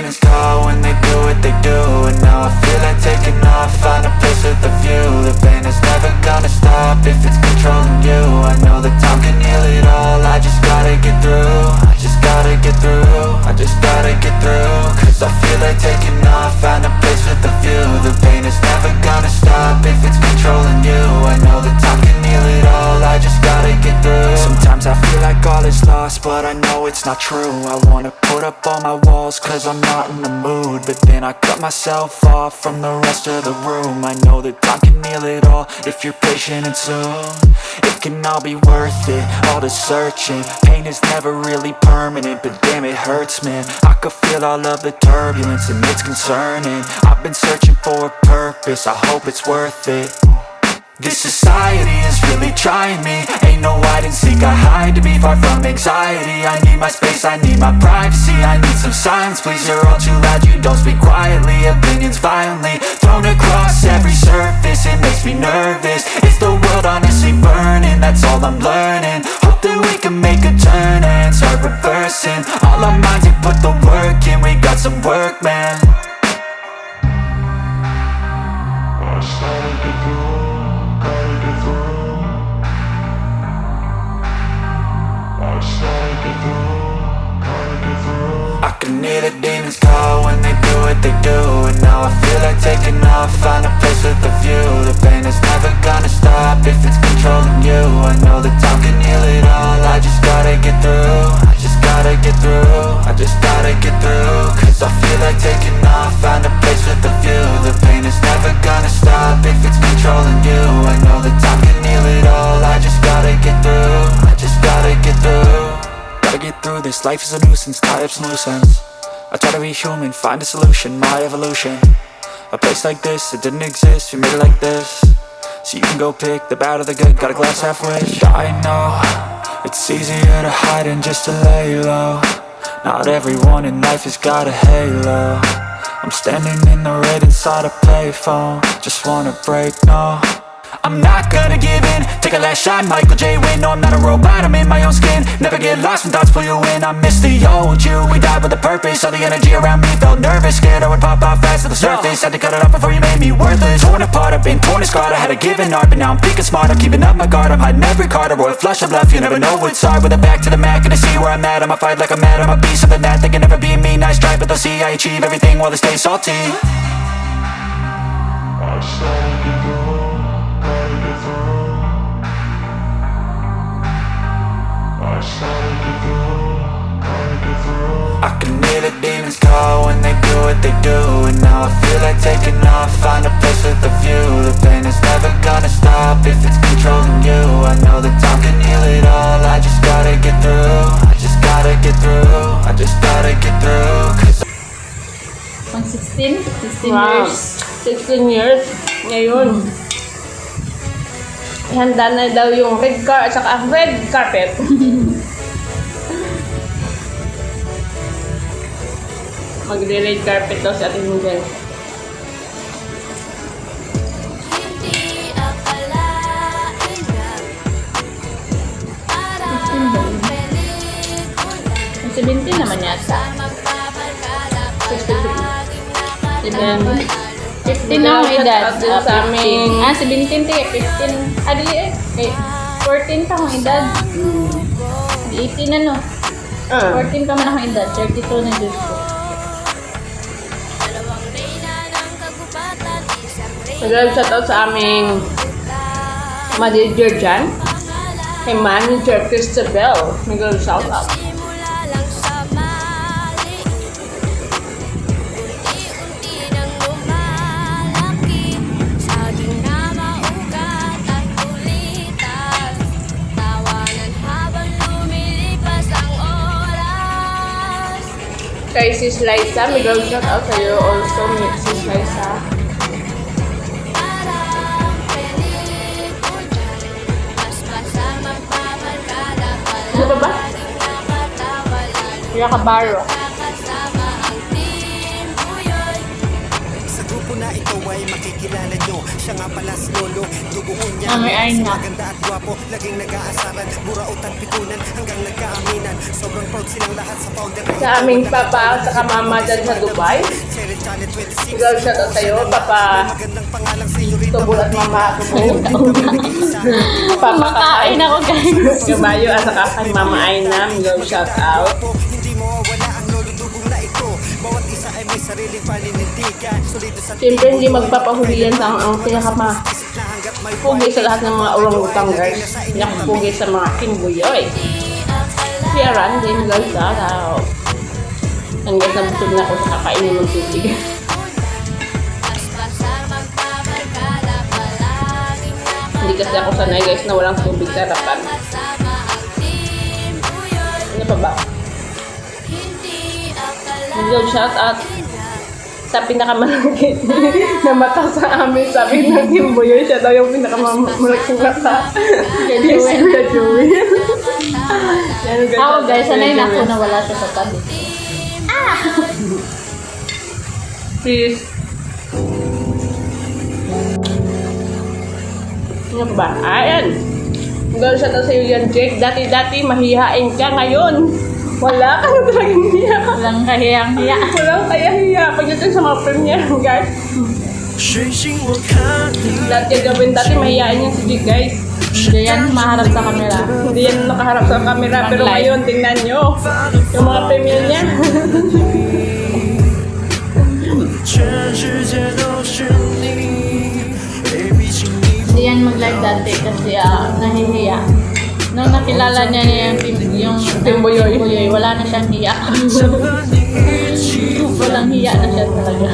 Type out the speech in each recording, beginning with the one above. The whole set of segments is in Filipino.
demons call when they do what they do. And now I feel like taking off, find a place with a view. The pain is never gonna stop if it's controlling you. I know that time can heal it all, I just gotta get through. I just gotta get through, I just gotta get through. Cause I feel like taking off, find a place with a view. The pain is never gonna stop if it's controlling you. I know that time can heal it all, I just gotta get through. Sometimes I feel like all is lost, but I know it's not true. I wanna put up all my walls cause I'm not in the mood, but then I cut myself off from the rest of the room. I know that time can heal it all if you're patient and soon. It can all be worth it, all the searching. Pain is never really permanent, but damn it hurts, man. I could feel all of the turbulence and it's concerning. I've been searching for a purpose, I hope it's worth it. This society is really trying me. Ain't no hide and seek, I hide to be far from anxiety. I need my space, I need my privacy. I need some silence, please, you're all too loud. You don't speak quietly, opinions violently thrown across every surface. It makes me nervous, it's the world honestly burning. That's all I'm learning, hope that we can make a turn and start reversing. All our minds, we put the work in, we got some work, man. I can hear the demons call when they do what they do. And now I feel like taking off, find a place with a view. The pain is never gonna stop if it's controlling you. I know that time can heal it all, I just gotta get through. I just gotta get through, I just gotta get through. Cause I feel like taking off, find a place with a view. The pain is never gonna stop if it's controlling you. I know that time can heal it all, I just gotta get through. I just gotta get through. Gotta get through this, life is a nuisance, tie up some loose ends. I try to be human, find a solution, my evolution. A place like this, it didn't exist, we made it like this. So you can go pick the bad or the good, got a glass halfway. I know, it's easier to hide than just to lay low. Not everyone in life has got a halo. I'm standing in the red inside a payphone, just wanna break, no. I'm not gonna give in, take a last shot, Michael J. Win. No, I'm not a robot, I'm in my own skin. Never get lost when thoughts pull you in. I miss the old you, we died with a purpose. All the energy around me felt nervous, scared I would pop off fast to the surface. Had to cut it off before you made me worthless. Torn apart, I've been torn and scarred. I had a given art, but now I'm thinking smart. I'm keeping up my guard, I'm hiding every card. A royal flush of love, you never know what's hard. With a back to the mat, gonna see where I'm at. I'ma fight like I'm mad, I'ma be something that they can never be me. Nice try, but they'll see I achieve everything while they stay salty. I can hear the demons call when they do what they do. And now I feel like taking off, find a place with a view. The pain is never gonna stop if it's controlling you. I know that time can heal it all, I just gotta get through. I just gotta get through, I just gotta get through. Cause 16 Wow. years. 16 years. Ngayon. Ihanda na daw yung red carpet. Magre-red carpet daw sa ating Miguel. Hindi akalain na parang pelikula 17 naman yata. sa magbabarkada palaging nakatapos. 15 na akong edad. Shout out sa aming- 17 te, 15. Dili eh. 14 pa akong edad. 18 na no. 14 pa man akong edad. 32 na Diyos ko. Dalawang reyna ng kagubatan, isang Mag-live shoutout sa aming manager dyan. Kay manager Christabel. Mag-live shoutout. simula lang sa maliit. Unti-unti nang lumalaki, saging na maugat at ulitas. Tawanan habang lumilipas ang oras. Kay Sis Liza, mag-live shoutout sa iyo also, Sis Liza. Parang pelikula, basta magbabarkada Ano pa ba? palaging nakatawa, lalo Kuya Kabaro. kakasama ang team Buyoy. sa grupo na ito ay makikilala nyo. Siya nga pala si Lolo, duguhon niya. Ah, may ayun na. Maganda at gwapo, laging nag-aasaran. Burautan, pikunan, hanggang nagkaaminan. Sobrang proud silang lahat sa founder. Sa aming papa, sa mama dyan sa Dubai. Cheryl Janet 26. Girl, shout out sa'yo, Papa Magandang pangalang sa iyo rin. Tubul at Mama Tubo. Kumakain ako guys. Kabayo at saka kay Mama Ainam, girl, shout out. Hindi mo wala ang lolo dugong na ito. Bawat isa ay may sariling paninindigan. Solido sa Siyempre, hindi magpapahuli yan sa ang pinakapugi sa lahat ng mga orangutang, guys. Pinakapugi sa mga kimbuyoy. Si Aran din, girl, shout out. Hanggang nabusog na ako sa kakainin ng tubig. Basta magpabarkada palaging Hindi kasi ako sanay, guys, na walang tubig sa harapan. nakasama ang team ko yun. Ano pa ba? Hindi akala Girl, shout out sa pinakamalaki na mata sa amin. Sabi ng kimbuyoy, siya daw yung pinakamalaking mata. Yes, Kuya Joey. Yan, girl, Ako shout out, guys, sanay Kuya na ako Joey. na wala siya sa tabi. Please. Ano pa ba? Ayan. Girl, shout out sa'yo yan, Jake. Dati-dati, mahihain ka. Ngayon, wala ka na talagang hiya. Walang kahiyang hiya. Walang kaya hiya. Pagdating sa mga premiere, guys. Lahat yung gawin dati, mahihain yan si Jake, guys. Hindi yan maharap sa camera. Hindi yan nakaharap sa camera. Pero Pag-live. ngayon, tingnan nyo. Yung mga premiere niya. Hindi yan mag-live dati kasi nahihiya. Nung nakilala niya yung Timboyoy. Timboyoy, wala na siyang hiya. Walang hiya na siya talaga.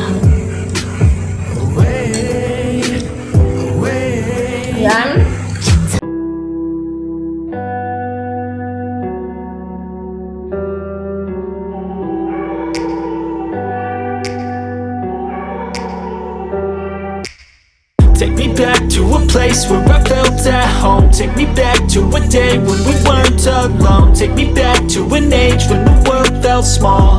Yan. Take me back to a place where I felt at home. Take me back to a day when we weren't alone. Take me back to an age when the world felt small.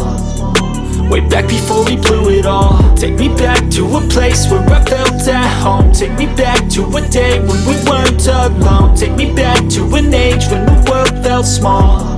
Way back before we blew it all. Take me back to a place where I felt at home. Take me back to a day when we weren't alone. Take me back to an age when the world felt small.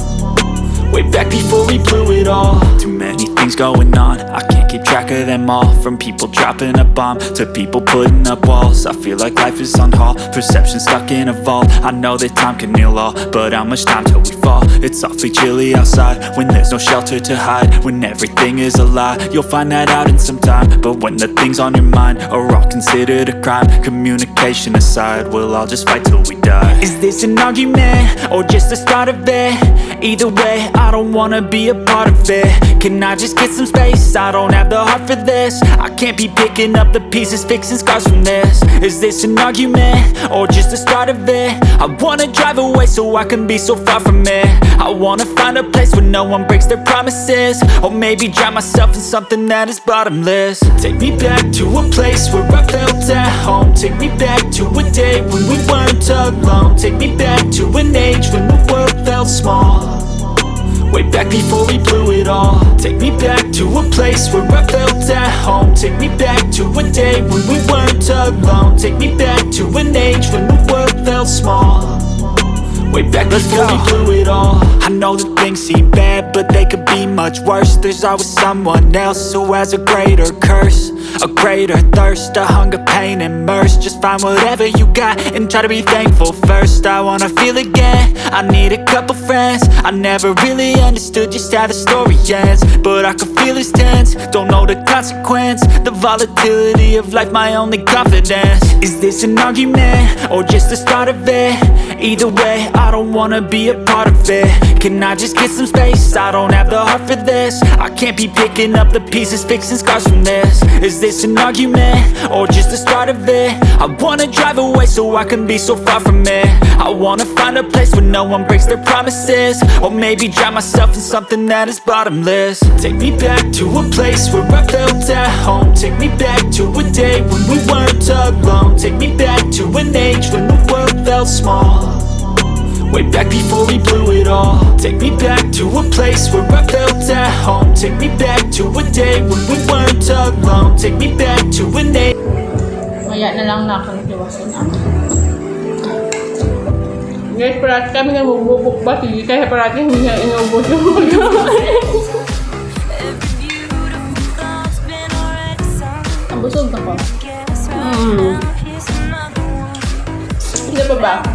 Way back before we blew it all. Too many things going on, I can't keep track of them all. From people dropping a bomb to people putting up walls. I feel like life is on hold, perception stuck in a vault. I know that time can heal all, but how much time till we fall? It's awfully chilly outside when there's no shelter to hide. When everything is a lie, you'll find that out in some time. But when the things on your mind are all considered a crime, communication aside, we'll all just fight till we die. Is this an argument or just the start of it? Either way, I don't wanna be a part of it. Can I just get some space? I don't have the heart for this. I can't be picking up the pieces, fixing scars from this. Is this an argument or just the start of it? I wanna drive away so I can be so far from it. I wanna find a place where no one breaks their promises. Or maybe drown myself in something that is bottomless. Take me back to a place where I felt at home. Take me back to a day when we weren't alone. Take me back to an age when the world felt small. Way back before we blew it all. Take me back to a place where I felt at home. Take me back to a day when we weren't alone. Take me back to an age when the world felt small. Way back before we blew it all. I know that things seem bad, but they could be much worse. There's always someone else who has a greater curse, a greater thirst, a hunger, pain, and mercy. Just find whatever you got and try to be thankful first. I wanna feel again, I need a couple friends. I never really understood just how the story ends, but I can feel it's tense, don't know the consequence. The volatility of life, my only confidence. Is this an argument or just the start of it? Either way, I don't wanna be a part of it. Can I just get some space? I don't have the heart for this. I can't be picking up the pieces, fixing scars from this. Is this an argument or just the start of it? I wanna drive away so I can be so far from it. I wanna find a place where no one breaks their promises. Or maybe drown myself in something that is bottomless. Take me back to a place where I felt at home. Take me back to a day when we weren't alone. Take me back to an age when the world felt small. way back before we blew it all. Take me back to a place where I felt at home. Take me back to a day when we weren't alone. Take me back to an age. Maya na lang nakaliwasan ah. Guys, parati kami nagbubuk ba? Sige, kaya parati hindi na inubos yung pagkain. Ang busog na ko. Ano pa ba?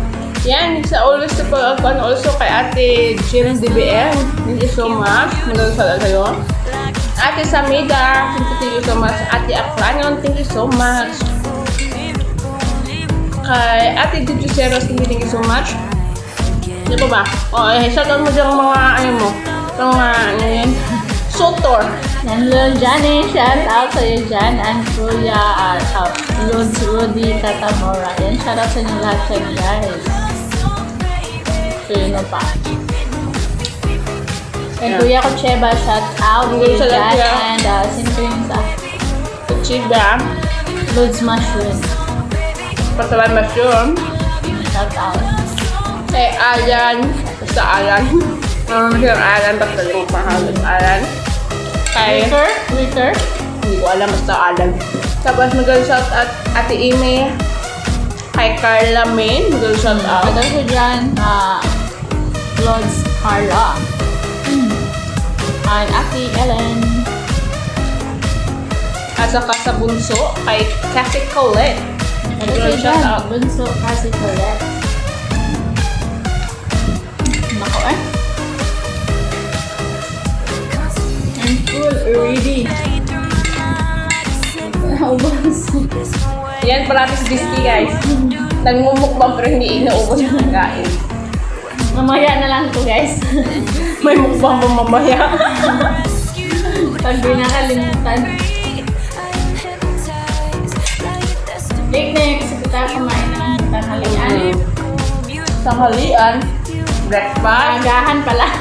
Yan, sa always na pag also kay Ate Jill DBM. Thank you so much. Magandang sala sa'yo. Ate Samida, thank you so much. Ate Afranon, thank you so much. Kay Ate Jujuceros, thank you so much. Ano pa ba? O, shoutout mo dyan mga ano mo. Yung mga ano yun. Sotor. Hello, Johnny. Shout out sa'yo dyan. And Kuya Lods Rudy Katamora. Yan, shout out sa inyo lahat dyan, guys. Sino pa? And Kuya Kucheba, shout out Hanggang sa'yo sa lahat dyan. yan. And sino pa yung isa? Chiba. Lods Mushroom. Pasalan Mushroom. Shout out. Kay Alan. Basta Alan. Naman siyang Alan. Basta yung pangalan Alan. Kay... Wicker? Hindi ko alam. Basta Alan. Tapos mag-shout out Ate Ime. Kay Carla Main. Mag-shout out. Shout out ko dyan. Lods Carla. And Ate Ellen. At saka sa bunso. Kay Cassie Colette. Shout out ko dyan. Bunso kasi Colette. Nako eh. I'm full already. Naubos. Yan, parating Disky guys. Nagmumukbang pero hindi inuubos yung pagkain. Mamaya na lang to guys. May mukbang mo mamaya. Pag di nakalimutan. Late next, kita kumain ng tanghalian. Tanghalian. Breakfast. Agahan pala.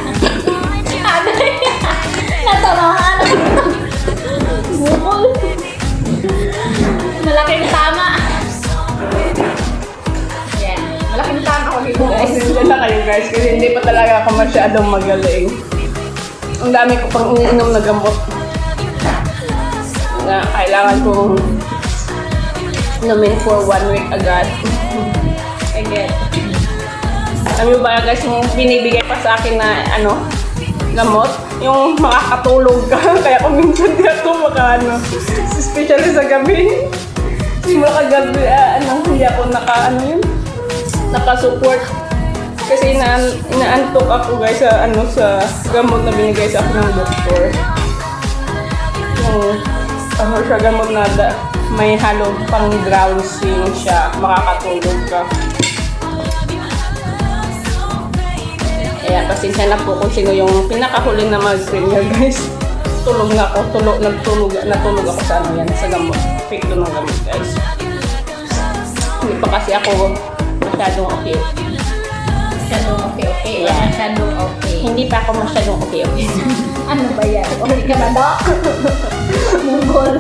Natamahan. Bukol. Malaking tama. Yan. Malaking tama ko dito guys. Pasensya na kayo guys kasi hindi pa talaga ako masyadong magaling. Ang dami ko pang iniinom na gamot na kailangan kong inumin for 1 week agad. I get. Alam mo ba guys, yung binibigay pa sa akin na gamot, yung makakatulog ka. Kaya kung minsan di ako especially sa gabi. Simula kagabi, hindi ako naka-support. Kasi inaantok ako guys sa gamot na binigay sa akin ng doktor. Yung siya gamot na may halong pang drowsing siya, makakatulog ka. Kaya pasensya na po kung sino yung pinakahuli na mag-premier guys. Tulog na ako, natulog ako sa sa gamot. Epekto ng gamot guys. Hindi pa kasi ako masyadong okay. Masyadong okay. Yeah. Masyadong okay. Hindi pa ako masyadong okay. Ano ba yan? Okay ka ba, Dok? Munggol.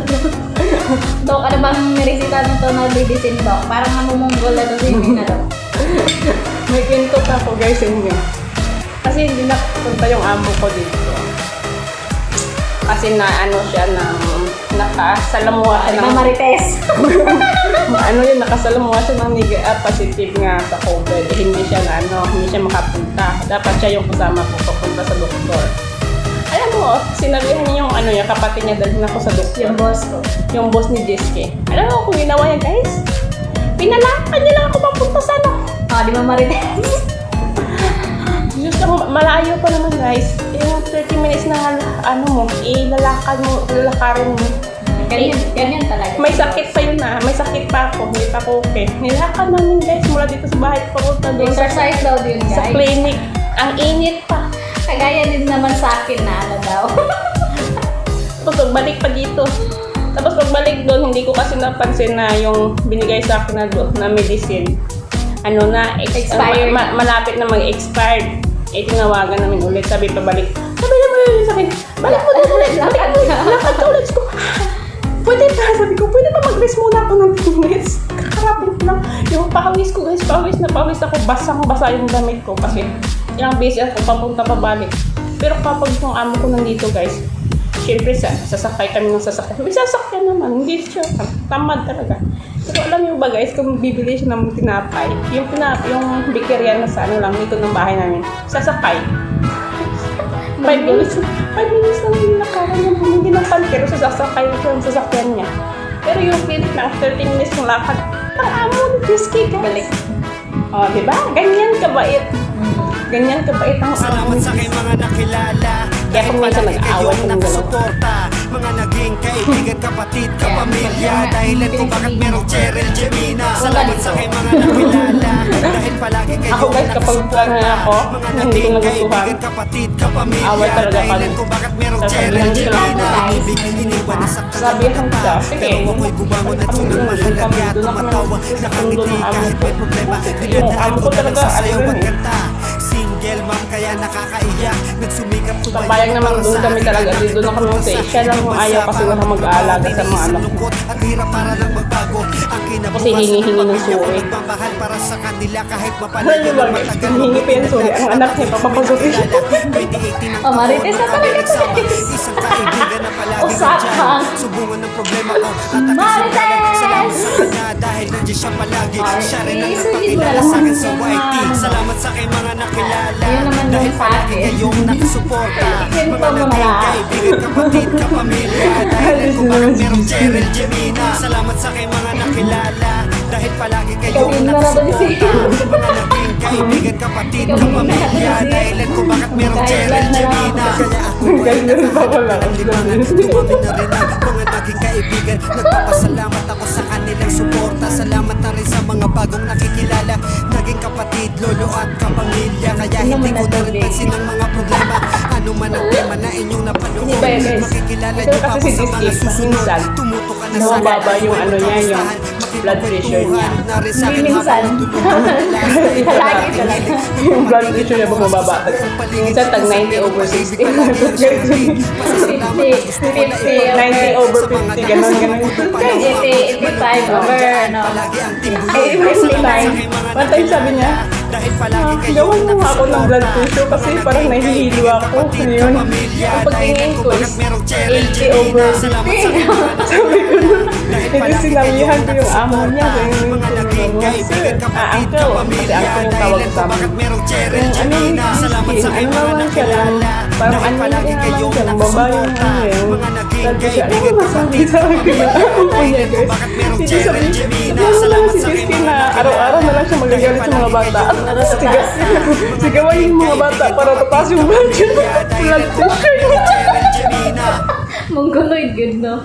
Dok, ano bang niresita nito na medicine, Dok? Parang namumunggol na doon na, Dok. May kwento pa ako guys sa inyo. Kasi hindi nakapunta yung amo ko dito. Kasi siya nakasalamuha siya ng... Marites. Nakasalamuha siya ng positive nga sa COVID. Hindi siya hindi siya makapunta. Dapat siya yung kasama ko papunta sa doktor. Alam mo, sinabihan niya yung kapatid niya dalhin ako sa doktor. Yung boss ko. Yung boss ni Jiske. Alam mo kung ginawa niya guys? Pinalakad niya lang ako papunta sa Di ba Marites? Diyos lang, malayo pa naman guys. Yung 30 minutes na lalakarin mo. Ganyan talaga. May sakit pa yun may sakit pa ako, hindi pa ako okay. Nilakad namin guys, mula dito sa bahay papunta doon Exercise daw din, guys. sa clinic. Ang init pa. Kagaya din naman sa akin na daw. Tapos pagbalik pa dito. Tapos pagbalik doon, hindi ko kasi napansin na yung binigay sa akin na medicine. Expired. Malapit na mag-expired. Tinawagan namin ulit, sabi pabalik. Sabi naman ulit sa akin, balik mo doon ulit, lakad ka ulit. Pwede pa, sabi ko, pwede pa mag-rest muna ako ng 10 minutes. Kakarapin ko lang. Yung pawis ko guys, pawis na pawis ako, basang-basa yung damit ko kasi ilang beses ako papunta pabalik. Pero kapag yung amo ko nandito guys, syempre sasakay kami ng sasakyan. May sasakyan naman, hindi siya tamad talaga. Pero alam niyo ba guys, kung bibili siya ng tinapay, yung bakery na sa ano lang, dito ng bahay namin, sasakay. 5 minutes lang yung nakaroon yung bumili ng pan, pero sasakay siya yung sasakyan niya. Pero yung pilit na 30 minutes ng lakad, parang amo ni Whiskey guys. Balik. O, diba? Ganyan kabait. Ganyan kabait ang amo Salamat ni sa aking mga nakilala. Kaya kung minsan nag-aaway kami dalawa. nakasuporta. Mga naging kaibigan, kapatid, kapamilya. Dahilan kung bakit merong Cheryl Gemina. Salamat sa aking mga nakilala. Dahil palagi kayo Ako guys, kapag plano ako, Mga hindi ko naging nagustuhan. kaibigan, kapatid, kapamilya. Away talaga pag Dahilan kung bakit merong sasabihan Cheryl ko lang Gemina. ako. Ibig iniwan na saktan Sabihan ang siya, mata. sige. Pero ako'y bumangon at sunod mahalaga. Tumatawa, nakangiti kahit may problema. Yung amo ko talaga, sasayaw ano at yun eh. kanta. Single mom kaya nakakaiyak. Nagsumikap Sa bayang naman doon kami talaga, dito na kami sa siya lang yung ayaw kasi wala mag-aalaga sa mga anak ko. At hirap para lang magbago. Ang kinabukasan Kasi hingi-hingi ng pamilya ko suri. nagmamahal para sa kanila kahit Ano mapalayo yung na bagay? matagal. Hingi pa yan, sorry. Ang anak niya, papapagutin siya. 2018 ang Oh, Marites na taon talaga kami nagsama. to, guys. Isang kaibigan na palagi Usapan. nandyan. Subungan ng problema ko at ang Marites! kasigalan. Salamat sa kanya dahil nandiyan siya palagi. Siya rin ang Marites, nagpakilala hindi sa akin mo sa alam YT. yung Salamat sa aking mga nakilala. Ayun naman yung Dahil palagi sa akin. kayong nakasuporta. Kwento Mga mo naging na. kaibigan, kapatid, kapamilya. Dahil kung bakit merong Cheryl Gemina. Salamat sa aking mga nakilala. Dahil palagi kayong Ikaw, nakasuporta. Mga naging kaibigan, kapatid, kapamilya. Dahil kung bakit merong Cheryl Gemina. Kaya ako Ganyan pa wala. liwanag, dumami na rin ang mga naging kaibigan. Nagpapasalamat ako sa kanilang suporta. Salamat na rin sa mga bagong nakikilala. Naging kapatid, lolo at kapamilya. Kaya hindi ko na rin pansin ang mga problema. Ano man ang tema na inyong napanood. Hindi ba yun, guys? Makikilala Ito niyo pa kasi ako si sa mga Disney, susunod. minsan, Tumuto ka na sa bumababa yung ano niya, yung blood pressure niya. Hindi minsan. Palagi talaga. Yung blood pressure niya bumababa. Minsan tag 90 over 60. 90 over 50, ganun. 85 over, no. Ay, first time. One time sabi niya, gawan mo nga ako ng blood pressure kasi parang nahihilo ako. Yun. Ang pagtingin ko is 80 over 50. Sabi ko nun, hindi sinabihan ko yung amo niya. Uncle, kasi uncle yung tawag ko sa amin. Yung ano yung skin, ano naman siya lang, parang ano naman siya lang, babae yung ano yung blood pressure. Ano ba masabi sa akin ng amo ko niya guys? Hindi sabihin lang si Disky na araw-araw na lang siya magagalit sa mga bata. Sigawan yung mga bata para tataas yung blood pressure niya. Mongoloid, good, no?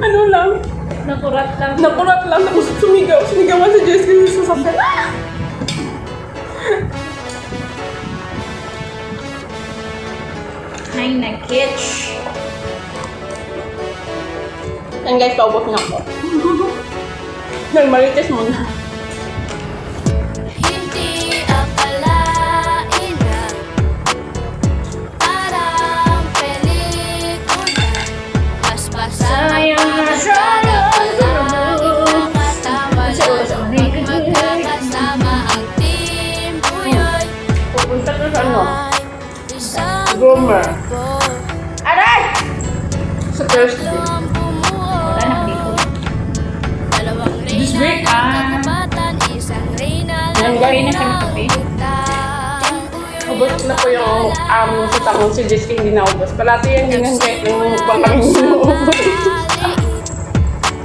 Ano lang, Nakurat lang. nakurat lang, tapos sumigaw. Sinigawan si Jessica sa sasakyan. Ay, nag-kitsch. Yan guys, paubos na ako. Nagmarites muna. Hindi akalain na parang pelikula. Paspasan magkakala palaging nakatawa lalo pag magkakasama ang team Buyoy. Pupunta ka sa ano? Isang Gomer. grupo Aray! Sa Thursday. ang bumuo. Wala na dito. Dalawang This reyna week, ng kagubatan, isang reyna Yan, ng gawin na kami unang kape. bigtan. Ubus na po yung sa takong si Jessica hindi na ubos. Palati yan ganyan kahit yung pangkang ubos.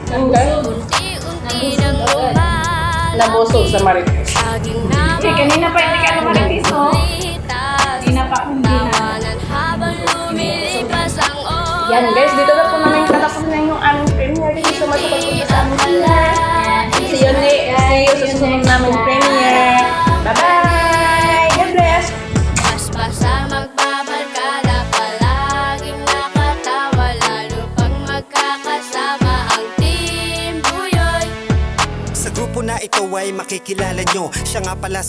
Yan guys, Unti-unti nang lumalas. nabusog sa Marites. Saging na Eh, kanina pa hindi ka nakarating, no? Kanina pa akong hindi na. tawanan habang lumilipas ang oras. Yan guys, dito na po namin katapos na yung aming premiere. Thank you so much sa pagpunta sa aming premiere. See you sa susunod namin premiere. Bye-bye! God bless! Paspasa magbabarkada, palaging nakatawa, lalo pag magkakasama ang team Buyoy. Sa grupo na ito ay makikilala nyo. Siya nga pala si